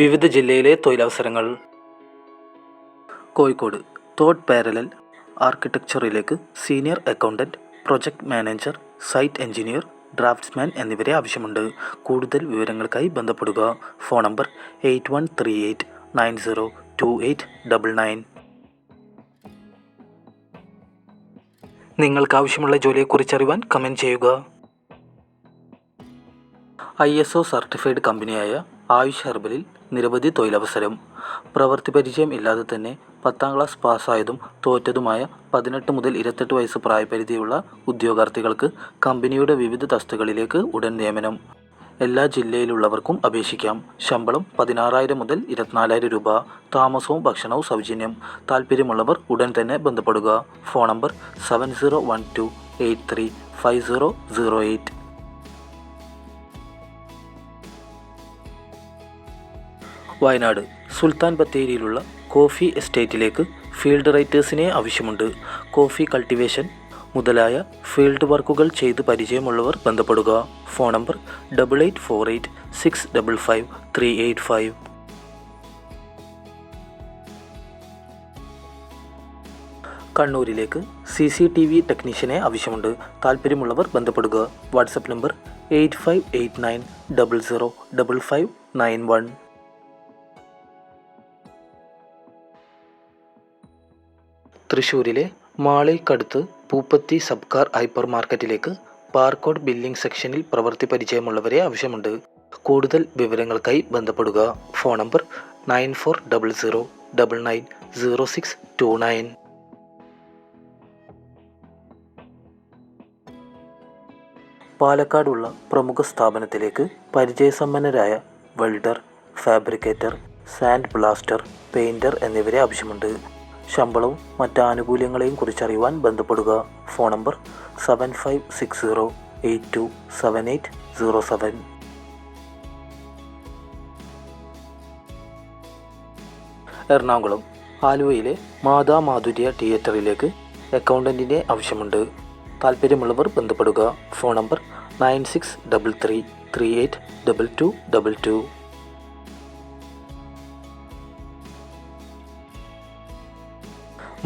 വിവിധ ജില്ലയിലെ തൊഴിലവസരങ്ങൾ. കോഴിക്കോട് തേർഡ് പാരലൽ ആർക്കിടെക്ചറിലേക്ക് senior accountant, project manager, site engineer, draughtsman എന്നിവരെ ആവശ്യമുണ്ട്. കൂടുതൽ വിവരങ്ങൾക്കായി ബന്ധപ്പെടുക. Phone number 8138902899. നിങ്ങൾക്കാവശ്യമുള്ള ജോലിയെക്കുറിച്ചറിയുവാൻ കമൻറ്റ് ചെയ്യുക. ISO സർട്ടിഫൈഡ് കമ്പനിയായ ആയുഷ് ഹെർബലിൽ നിരവധി തൊഴിലവസരം. പ്രവൃത്തി പരിചയം ഇല്ലാതെ തന്നെ 10ാം ക്ലാസ് പാസ്സായതും തോറ്റതുമായ 18 മുതൽ 28 വയസ്സ് പ്രായപരിധിയുള്ള ഉദ്യോഗാർത്ഥികൾക്ക് കമ്പനിയുടെ വിവിധ തസ്തികകളിലേക്ക് ഉടൻ നിയമനം. എല്ലാ ജില്ലയിലുള്ളവർക്കും അപേക്ഷിക്കാം. ശമ്പളം 16,000 മുതൽ 24,000 രൂപ. താമസവും ഭക്ഷണവും സൗജന്യം. താൽപ്പര്യമുള്ളവർ ഉടൻ തന്നെ ബന്ധപ്പെടുക. Phone number 7012835008. വയനാട് സുൽത്താൻ ബത്തേരിയിലുള്ള കോഫി എസ്റ്റേറ്റിലേക്ക് ഫീൽഡ് റൈറ്റേഴ്സിനെ ആവശ്യമുണ്ട്. കോഫി കൾട്ടിവേഷൻ മുതലായ ഫീൽഡ് വർക്കുകൾ ചെയ്ത് പരിചയമുള്ളവർ ബന്ധപ്പെടുക. Phone number 8848655385. കണ്ണൂരിലേക്ക് CCTV ടെക്നീഷ്യനെ ആവശ്യമുണ്ട്. താൽപ്പര്യമുള്ളവർ ബന്ധപ്പെടുക. WhatsApp number 8589005591. തൃശ്ശൂരിലെ മാളയ്ക്കടുത്ത് പൂപ്പത്തി സബ്കാർ ഹൈപ്പർ മാർക്കറ്റിലേക്ക് ബാർകോഡ് ബില്ലിംഗ് സെക്ഷനിൽ പ്രവൃത്തി പരിചയമുള്ളവരെ ആവശ്യമുണ്ട്. കൂടുതൽ വിവരങ്ങൾക്കായി ബന്ധപ്പെടുക. Phone number 9400990629. പാലക്കാടുള്ള പ്രമുഖ സ്ഥാപനത്തിലേക്ക് പരിചയസമ്പന്നരായ welder, fabricator, sand blaster, painter എന്നിവരെ ആവശ്യമുണ്ട്. ശമ്പളവും മറ്റ് ആനുകൂല്യങ്ങളെയും കുറിച്ചറിയുവാൻ ബന്ധപ്പെടുക. Phone number 7560827807. എറണാകുളം ആലുവയിലെ മാതാ മാധുര്യ തിയേറ്ററിലേക്ക് അക്കൗണ്ടൻറ്റിനെ ആവശ്യമുണ്ട്. താൽപ്പര്യമുള്ളവർ ബന്ധപ്പെടുക. Phone number 9633382222.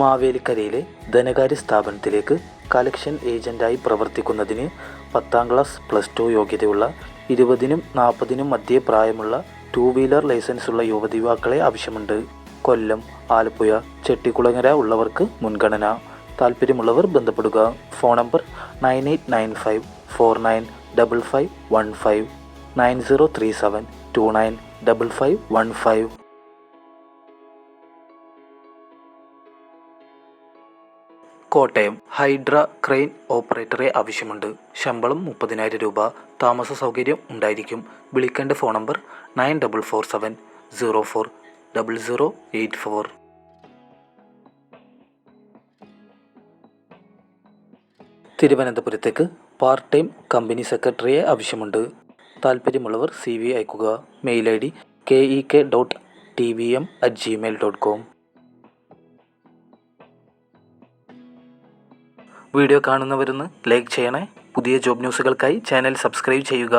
മാവേലിക്കരയിലെ ധനകാര്യ സ്ഥാപനത്തിലേക്ക് കളക്ഷൻ ഏജൻ്റായി പ്രവർത്തിക്കുന്നതിന് 10ാം ക്ലാസ് +2 യോഗ്യതയുള്ള 20നും 40നും മധ്യേ പ്രായമുള്ള 2 വീലർ ലൈസൻസുള്ള യുവതിയുവാക്കളെ ആവശ്യമുണ്ട്. കൊല്ലം, ആലപ്പുഴ, ചെട്ടിക്കുളങ്ങര ഉള്ളവർക്ക് മുൻഗണന. താൽപ്പര്യമുള്ളവർ ബന്ധപ്പെടുക. Phone number 9895495515 9037295515. Kottayam hydra crane ഓപ്പറേറ്ററെ ആവശ്യമുണ്ട്. ശമ്പളം 30,000 രൂപ. താമസ സൗകര്യം ഉണ്ടായിരിക്കും. വിളിക്കേണ്ട ഫോൺ നമ്പർ 9447040084. തിരുവനന്തപുരത്തേക്ക് പാർട്ട് ടൈം കമ്പനി സെക്രട്ടറിയെ ആവശ്യമുണ്ട്. താൽപ്പര്യമുള്ളവർ CV അയക്കുക. Mail ID kek.tvm@gmail.com. വീഡിയോ കാണുന്നവരൊന്ന് ലൈക്ക് ചെയ്യണേ. പുതിയ ജോബ് ന്യൂസുകൾക്കായി ചാനൽ സബ്സ്ക്രൈബ് ചെയ്യുക.